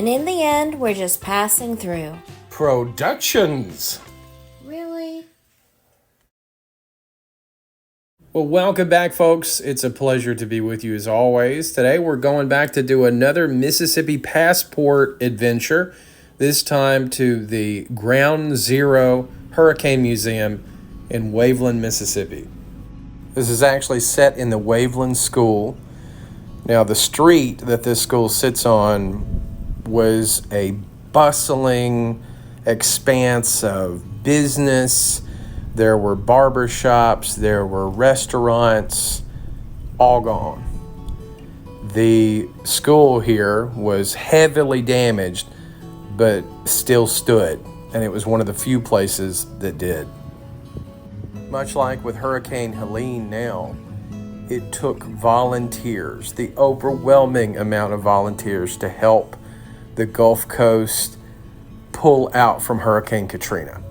And in the end, we're just passing through. Productions. Really? Well, welcome back, folks. It's a pleasure to be with you as always. Today we're going back to do another Mississippi Passport adventure, this time to the Ground Zero Hurricane Museum in Waveland, Mississippi. This is actually set in the Waveland School. Now, the street that this school sits on was a bustling expanse of business. There were barber shops, there were restaurants, all gone. The school here was heavily damaged, but still stood, and it was one of the few places that did. Much like with Hurricane Helene now, it took volunteers, the overwhelming amount of volunteers, to help the Gulf Coast pull out from Hurricane Katrina.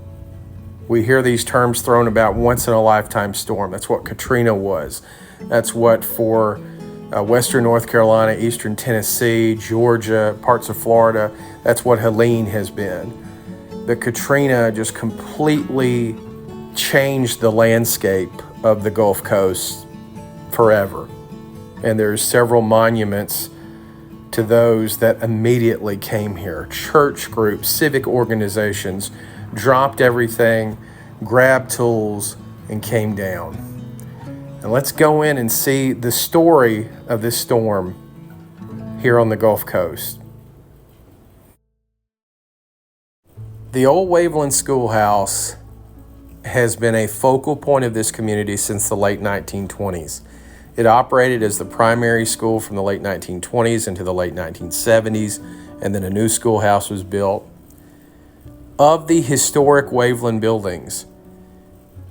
We hear these terms thrown about once in a lifetime storm. That's what Katrina was. That's what for Western North Carolina, Eastern Tennessee, Georgia, parts of Florida, that's what Helene has been. But Katrina just completely changed the landscape of the Gulf Coast forever. And there's several monuments to those that immediately came here. Church groups, civic organizations dropped everything, grabbed tools, and came down. And let's go in and see the story of this storm here on the Gulf Coast. The old Waveland Schoolhouse has been a focal point of this community since the late 1920s. It operated as the primary school from the late 1920s into the late 1970s, and then a new schoolhouse was built. Of the historic Waveland buildings,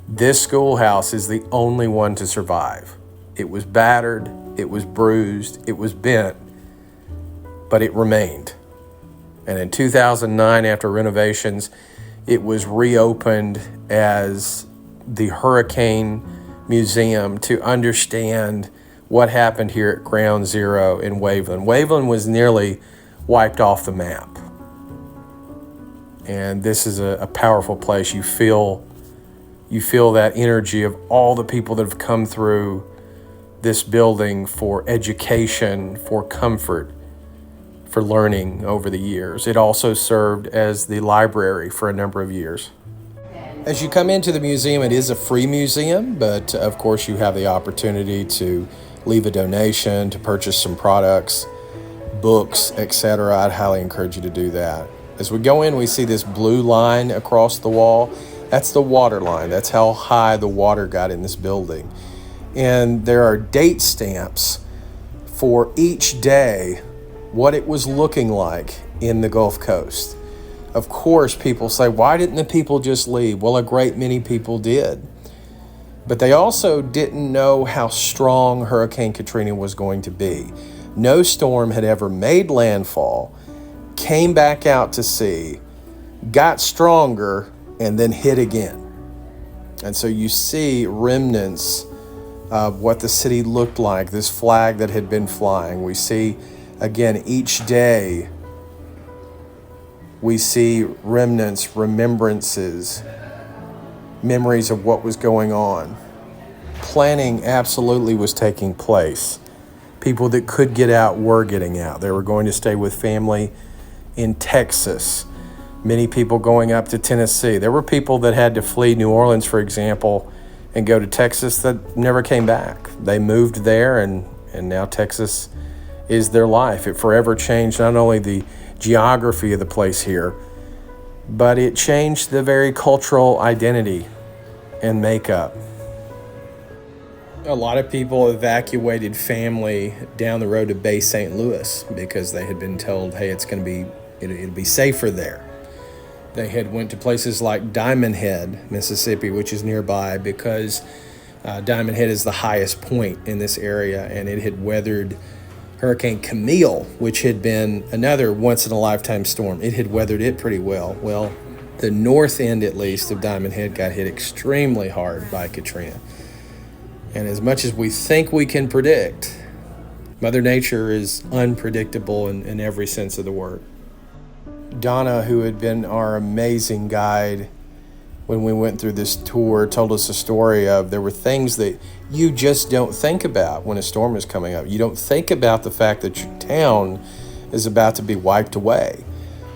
this schoolhouse is the only one to survive. It was battered, it was bruised, it was bent, but it remained. And in 2009, after renovations, it was reopened as the Hurricane Museum to understand what happened here at Ground Zero in Waveland. Waveland was nearly wiped off the map. And this is a powerful place. You feel that energy of all the people that have come through this building for education, for comfort, for learning over the years. It also served as the library for a number of years. As you come into the museum, it is a free museum, but of course you have the opportunity to leave a donation, to purchase some products, books, etc. I'd highly encourage you to do that. As we go in, we see this blue line across the wall. That's the water line. That's how high the water got in this building. And there are date stamps for each day, what it was looking like in the Gulf Coast. Of course, people say, why didn't the people just leave? Well, a great many people did. But they also didn't know how strong Hurricane Katrina was going to be. No storm had ever made landfall, came back out to sea, got stronger, and then hit again. And so you see remnants of what the city looked like, this flag that had been flying. We see, again, each day, we see remnants, remembrances, memories of what was going on. Planning absolutely was taking place. People that could get out were getting out. They were going to stay with family in Texas. Many people going up to Tennessee. There were people that had to flee New Orleans, for example, and go to Texas that never came back. They moved there, and now Texas is their life. It forever changed not only the geography of the place here, but it changed the very cultural identity and makeup. A lot of people evacuated family down the road to Bay St. Louis because they had been told, hey, it'll be safer there. They had went to places like Diamond Head, Mississippi, which is nearby, because Diamond Head is the highest point in this area, and it had weathered Hurricane Camille, which had been another once-in-a-lifetime storm. It had weathered it pretty well. Well, the north end, at least, of Diamond Head got hit extremely hard by Katrina. And as much as we think we can predict, Mother Nature is unpredictable in every sense of the word. Donna, who had been our amazing guide when we went through this tour, told us a story of there were things that you just don't think about when a storm is coming up. You don't think about the fact that your town is about to be wiped away.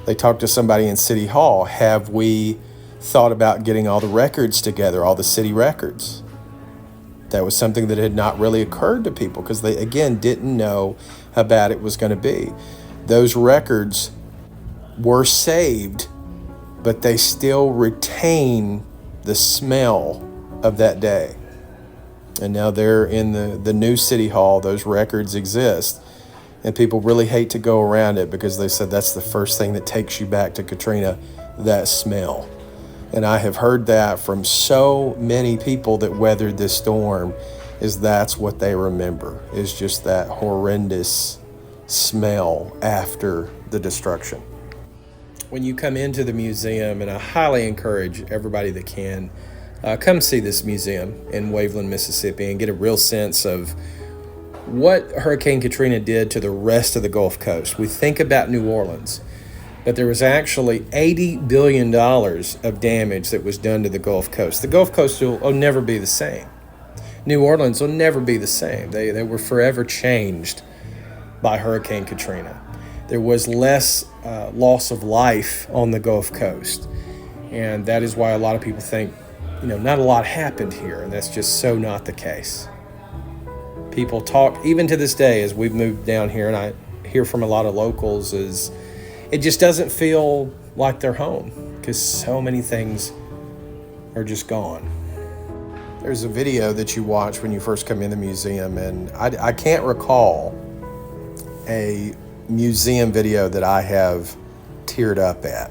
They talked to somebody in City Hall. Have we thought about getting all the records together, all the city records? That was something that had not really occurred to people because they, again, didn't know how bad it was going to be. Those records were saved, but they still retain the smell of that day. And now they're in the new City Hall. Those records exist. And people really hate to go around it because they said that's the first thing that takes you back to Katrina, that smell. And I have heard that from so many people that weathered this storm, is that's what they remember, is just that horrendous smell after the destruction. When you come into the museum, and I highly encourage everybody that can, come see this museum in Waveland, Mississippi, and get a real sense of what Hurricane Katrina did to the rest of the Gulf Coast. We think about New Orleans, but there was actually $80 billion of damage that was done to the Gulf Coast. The Gulf Coast will never be the same. New Orleans will never be the same. They were forever changed by Hurricane Katrina. There was less loss of life on the Gulf Coast. And that is why a lot of people think, not a lot happened here. And that's just so not the case. People talk, even to this day, as we've moved down here, and I hear from a lot of locals, is it just doesn't feel like they're home because so many things are just gone. There's a video that you watch when you first come in the museum, and I can't recall a museum video that I have teared up at.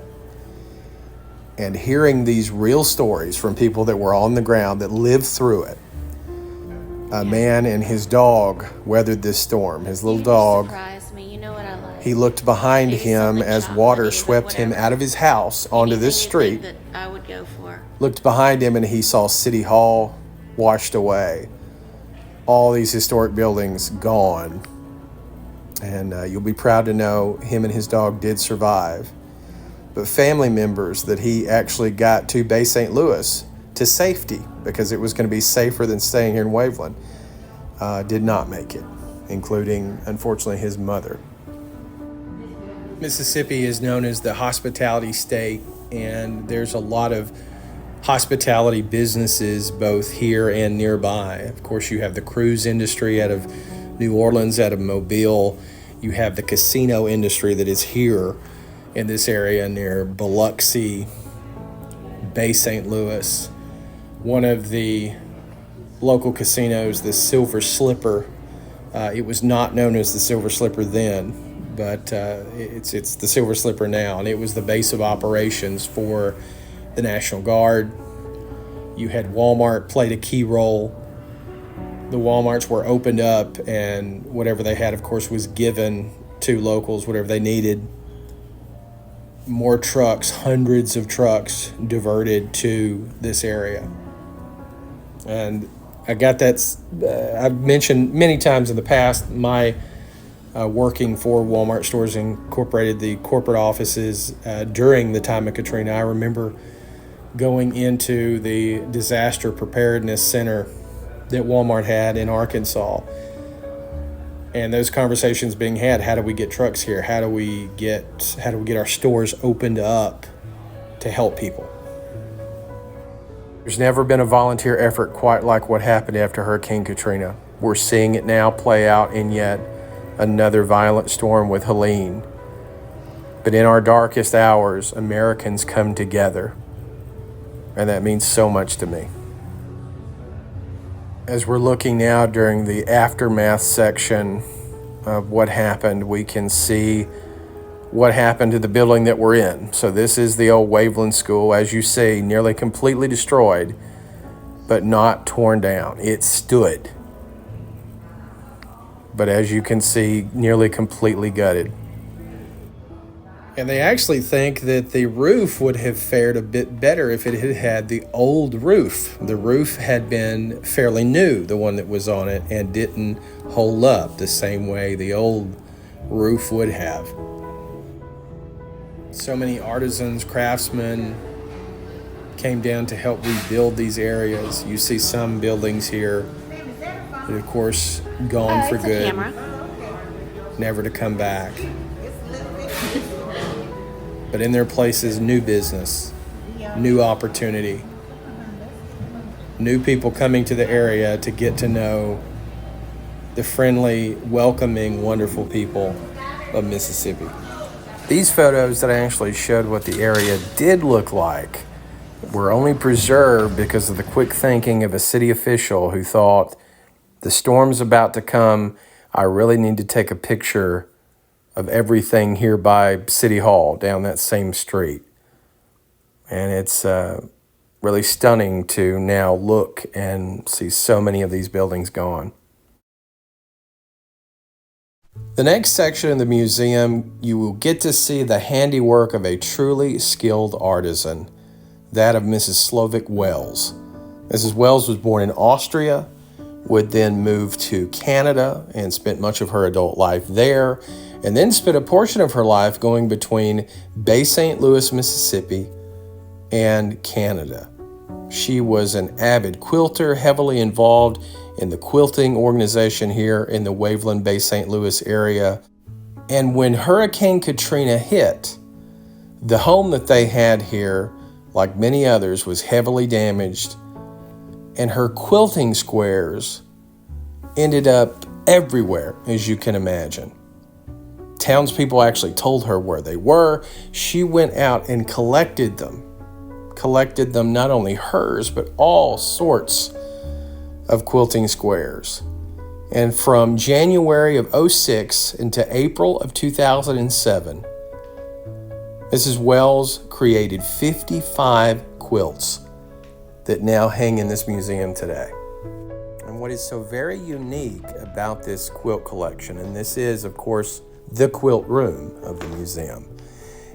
And hearing these real stories from people that were on the ground that lived through it. A man and his dog weathered this storm. His little dog, he looked behind him as water swept him out of his house onto this street. Looked behind him and he saw City Hall washed away. All these historic buildings gone. And you'll be proud to know him and his dog did survive. But family members that he actually got to Bay St. Louis to safety, because it was going to be safer than staying here in Waveland, did not make it, including, unfortunately, his mother. Mississippi is known as the hospitality state, and there's a lot of hospitality businesses both here and nearby. Of course, you have the cruise industry out of New Orleans, out of Mobile. You have the casino industry that is here in this area near Biloxi, Bay St. Louis. One of the local casinos, the Silver Slipper, it was not known as the Silver Slipper then, but it's the Silver Slipper now, and it was the base of operations for the National Guard. You had Walmart played a key role. The Walmarts were opened up, and whatever they had, of course, was given to locals, whatever they needed. More trucks, hundreds of trucks diverted to this area. And I got that, I've mentioned many times in the past, my working for Walmart Stores Incorporated, the corporate offices during the time of Katrina. I remember going into the disaster preparedness center that Walmart had in Arkansas, and those conversations being had. How do we get trucks here? How do we get our stores opened up to help people? There's never been a volunteer effort quite like what happened after Hurricane Katrina. We're seeing it now play out in yet another violent storm with Helene. But in our darkest hours, Americans come together, and that means so much to me. As we're looking now during the aftermath section of what happened, we can see what happened to the building that we're in. So this is the old Waveland School, as you see, nearly completely destroyed, but not torn down. It stood. But as you can see, nearly completely gutted. And they actually think that the roof would have fared a bit better if it had had the old roof. The roof had been fairly new, the one that was on it, and didn't hold up the same way the old roof would have. So many artisans, craftsmen came down to help rebuild these areas. You see some buildings here that, of course, gone for it's good, a camera. never to come back. But in their places, new business, new opportunity, new people coming to the area to get to know the friendly, welcoming, wonderful people of Mississippi. These photos that I actually showed what the area did look like were only preserved because of the quick thinking of a city official who thought, the storm's about to come, I really need to take a picture of everything here by City Hall down that same street. And it's really stunning to now look and see so many of these buildings gone. The next section of the museum, you will get to see the handiwork of a truly skilled artisan, that of Mrs. Slovic Wells. Mrs. Wells was born in Austria, would then move to Canada and spent much of her adult life there, and then spent a portion of her life going between Bay St. Louis, Mississippi, and Canada. She was an avid quilter, heavily involved in the quilting organization here in the Waveland, Bay St. Louis area. And when Hurricane Katrina hit, the home that they had here, like many others, was heavily damaged, and her quilting squares ended up everywhere, as you can imagine. Townspeople actually told her where they were. She went out and collected them, not only hers, but all sorts of quilting squares. And from January of 2006 into April of 2007, Mrs. Wells created 55 quilts that now hang in this museum today. And what is so very unique about this quilt collection, and this is, of course, the quilt room of the museum,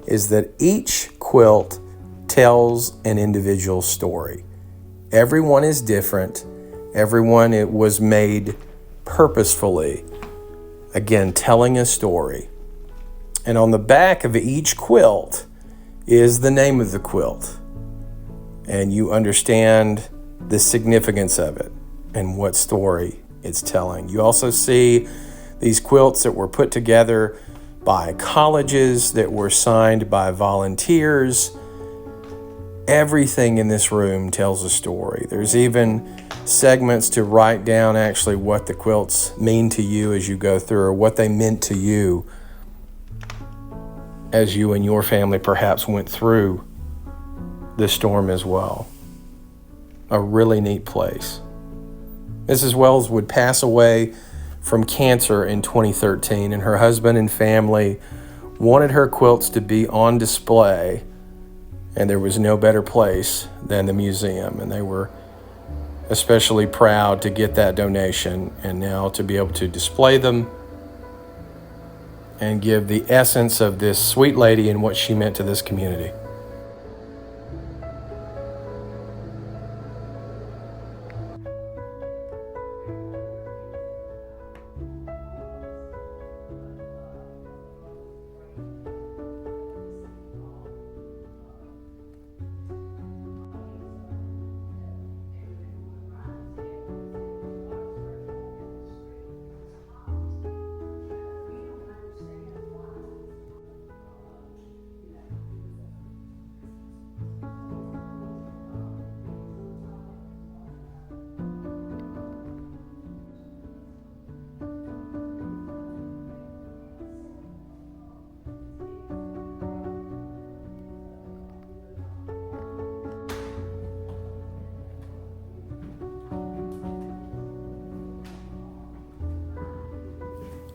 is that each quilt tells an individual story. Everyone is different. Everyone, it was made purposefully, again, telling a story. And on the back of each quilt is the name of the quilt. And you understand the significance of it and what story it's telling. You also see these quilts that were put together by colleges, that were signed by volunteers. Everything in this room tells a story. There's even segments to write down actually what the quilts mean to you as you go through, or what they meant to you as you and your family perhaps went through the storm as well. A really neat place. Mrs. Wells would pass away from cancer in 2013, and her husband and family wanted her quilts to be on display, and there was no better place than the museum, and they were especially proud to get that donation and now to be able to display them and give the essence of this sweet lady and what she meant to this community.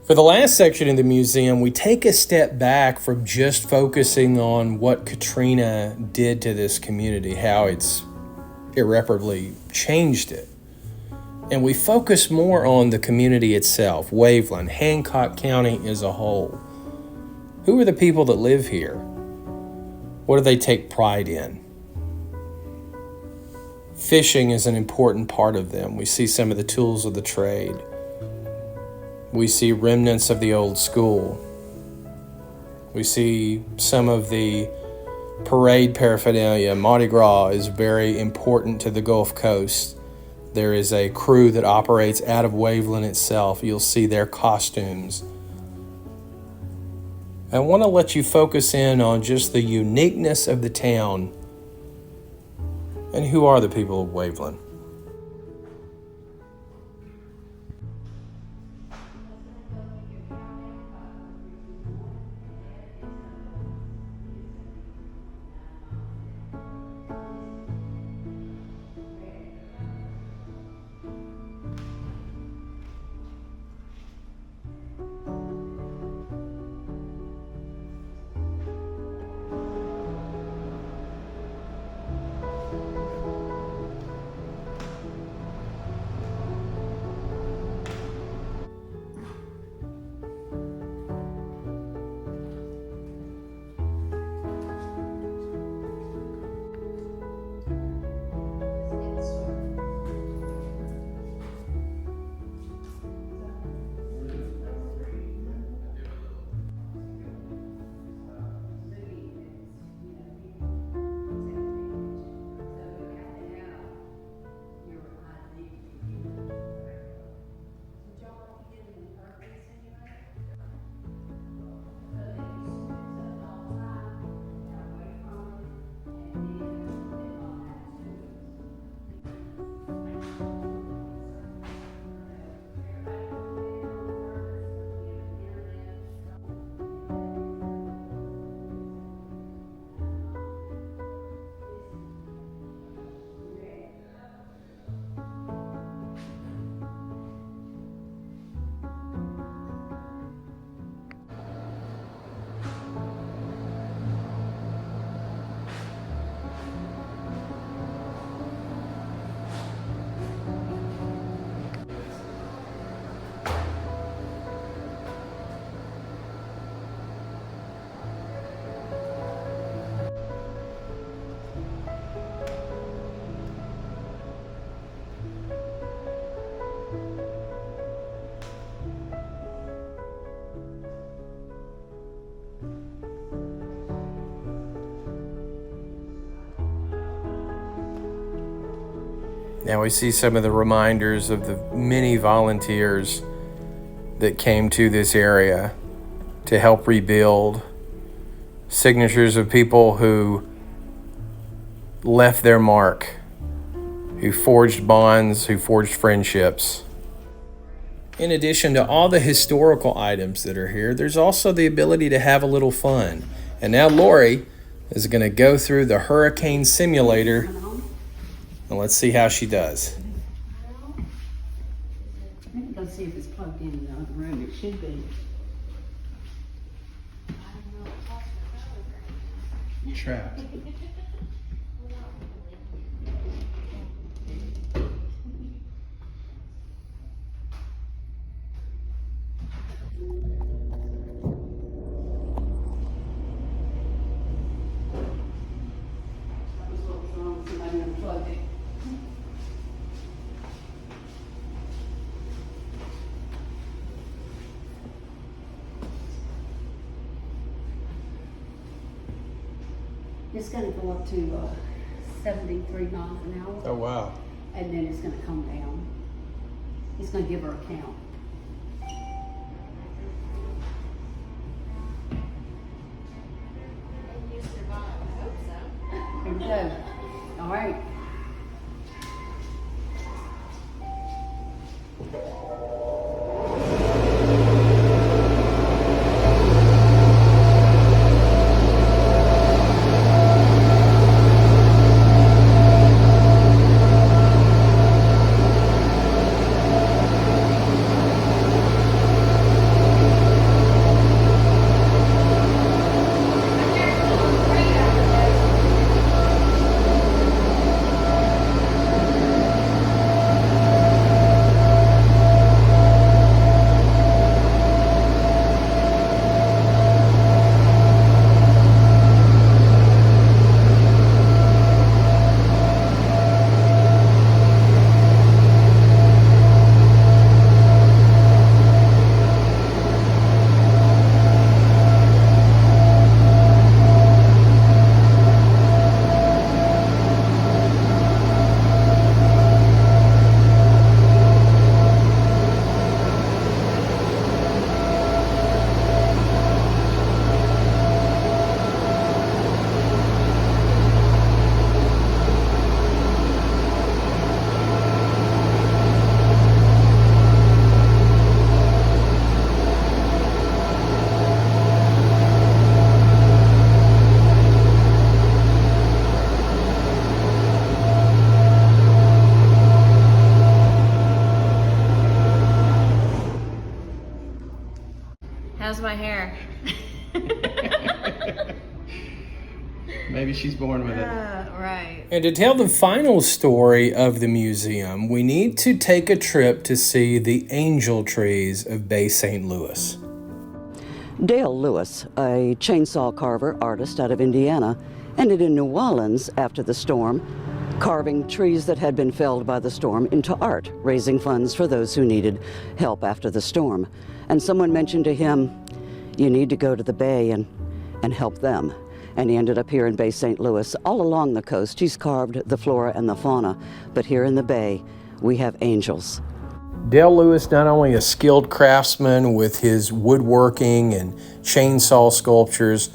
For the last section of the museum, we take a step back from just focusing on what Katrina did to this community, how it's irreparably changed it. And we focus more on the community itself, Waveland, Hancock County as a whole. Who are the people that live here? What do they take pride in? Fishing is an important part of them. We see some of the tools of the trade. We see remnants of the old school. We see some of the parade paraphernalia. Mardi Gras is very important to the Gulf Coast. There is a crew that operates out of Waveland itself. You'll see their costumes. I want to let you focus in on just the uniqueness of the town. And who are the people of Waveland? Now we see some of the reminders of the many volunteers that came to this area to help rebuild. Signatures of people who left their mark, who forged bonds, who forged friendships. In addition to all the historical items that are here, there's also the ability to have a little fun. And now Lori is going to go through the hurricane simulator. And let's see how she does. Let me go see if it's plugged in the other room. It should be. Trapped. Somebody unplugged it. It's gonna go up to 73 miles an hour, Oh, wow. and then it's gonna come down. It's gonna give her a count. And you survived. I hope so. Here we go. All right. my hair. Maybe she's born with it. Right. And to tell the final story of the museum, we need to take a trip to see the angel trees of Bay St. Louis. Dale Lewis, a chainsaw carver artist out of Indiana, ended in New Orleans after the storm, carving trees that had been felled by the storm into art, raising funds for those who needed help after the storm. And someone mentioned to him, you need to go to the Bay and help them. And he ended up here in Bay St. Louis. All along the coast, he's carved the flora and the fauna, but here in the Bay, we have angels. Dale Lewis, not only a skilled craftsman with his woodworking and chainsaw sculptures,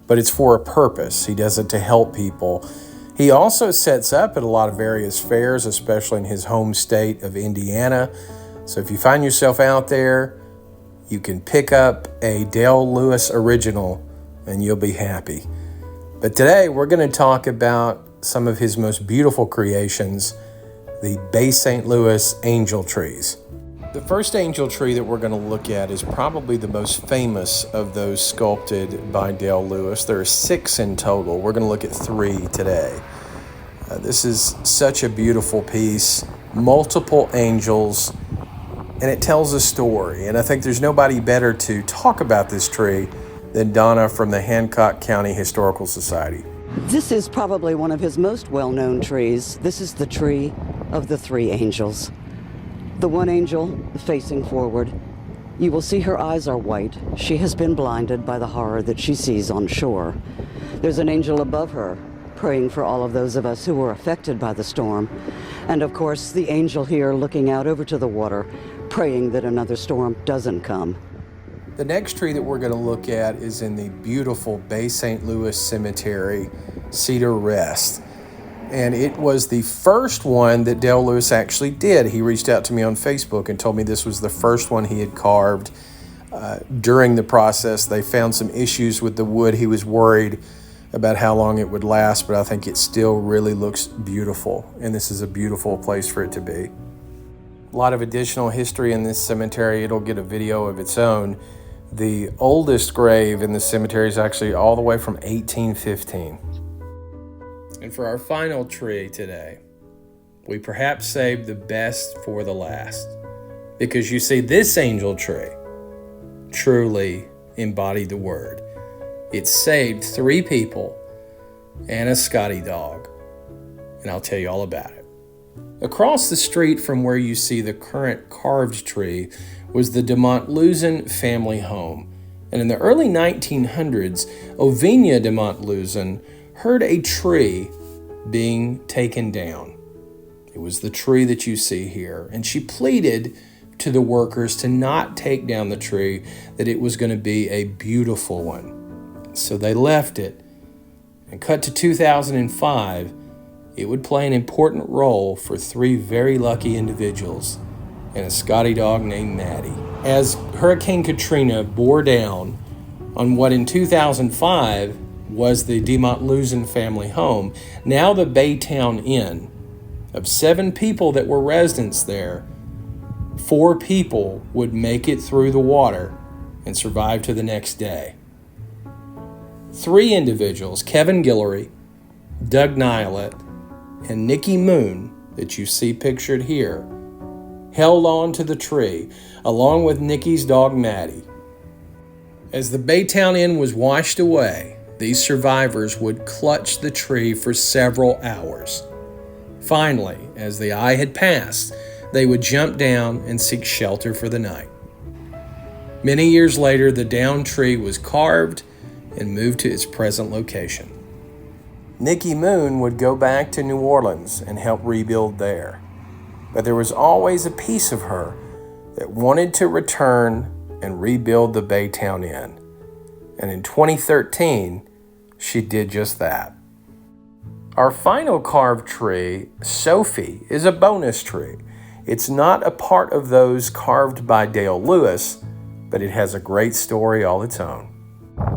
but it's for a purpose. He does it to help people. He also sets up at a lot of various fairs, especially in his home state of Indiana. So if you find yourself out there, you can pick up a Dale Lewis original and you'll be happy. But today we're going to talk about some of his most beautiful creations, the Bay St. Louis angel trees. The first angel tree that we're going to look at is probably the most famous of those sculpted by Dale Lewis. There are 6 in total. We're going to look at 3 today. This is such a beautiful piece, multiple angels, and it tells a story. And I think there's nobody better to talk about this tree than Donna from the Hancock County Historical Society. This is probably one of his most well-known trees. This is the tree of the 3 angels. The one angel facing forward, you will see her eyes are white. She has been blinded by the horror that she sees on shore. There's an angel above her, praying for all of those of us who were affected by the storm. And of course, the angel here looking out over to the water, praying that another storm doesn't come. The next tree that we're going to look at is in the beautiful Bay St. Louis Cemetery, Cedar Rest. And it was the first one that Dale Lewis actually did. He reached out to me on Facebook and told me this was the first one he had carved. During the process, they found some issues with the wood. He was worried about how long it would last, but I think it still really looks beautiful. And this is a beautiful place for it to be. A lot of additional history in this cemetery. It'll get a video of its own. The oldest grave in the cemetery is actually all the way from 1815. And for our final tree today, we perhaps saved the best for the last. Because you see, this angel tree truly embodied the word. It saved 3 people and a Scotty dog. And I'll tell you all about it. Across the street from where you see the current carved tree was the de Montluzin family home. And in the early 1900s, Ovinia de Montluzin heard a tree being taken down. It was the tree that you see here. And she pleaded to the workers to not take down the tree, that it was going to be a beautiful one. So they left it. And cut to 2005, it would play an important role for 3 very lucky individuals and a Scotty dog named Maddie. As Hurricane Katrina bore down on what in 2005 was the de Montluzin family home, now the Baytown Inn, of 7 people that were residents there, 4 people would make it through the water and survive to the next day. 3 individuals, Kevin Guillory, Doug Nilet, and Nikki Moon, that you see pictured here, held on to the tree, along with Nikki's dog Maddie. As the Baytown Inn was washed away, these survivors would clutch the tree for several hours. Finally, as the eye had passed, they would jump down and seek shelter for the night. Many years later, the downed tree was carved and moved to its present location. Nikki Moon would go back to New Orleans and help rebuild there. But there was always a piece of her that wanted to return and rebuild the Baytown Inn. And in 2013, she did just that. Our final carved tree, Sophie, is a bonus tree. It's not a part of those carved by Dale Lewis, but it has a great story all its own.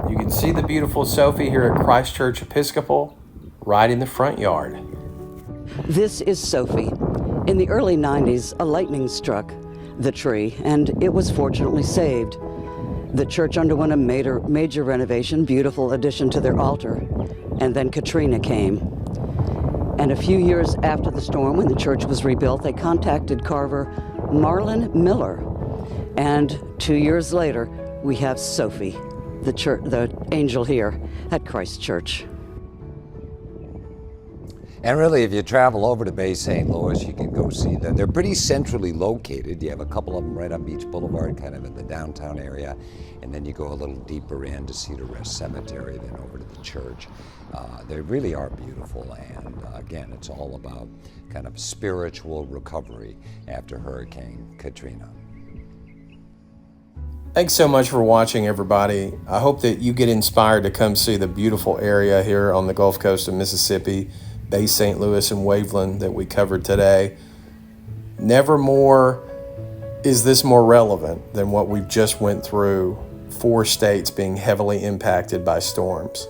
You can see the beautiful Sophie here at Christ Church Episcopal, right in the front yard. This is Sophie. In the early 90s, a lightning struck the tree, and it was fortunately saved. The church underwent a major renovation, beautiful addition to their altar, and then Katrina came. And a few years after the storm, when the church was rebuilt, they contacted carver Marlon Miller. And 2 years later, we have Sophie, the angel here at Christ Church. And really, if you travel over to Bay St. Louis, you can go see them. They're pretty centrally located. You have a couple of them right on Beach Boulevard, kind of in the downtown area. And then you go a little deeper in to Cedar Rest Cemetery, then over to the church. They really are beautiful. And again, it's all about kind of spiritual recovery after Hurricane Katrina. Thanks so much for watching, everybody. I hope that you get inspired to come see the beautiful area here on the Gulf Coast of Mississippi, Bay St. Louis and Waveland that we covered today. Never more is this more relevant than what we've just went through, 4 states being heavily impacted by storms.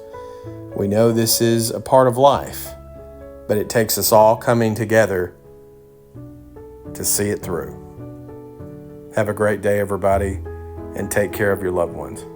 We know this is a part of life, but it takes us all coming together to see it through. Have a great day, everybody, and take care of your loved ones.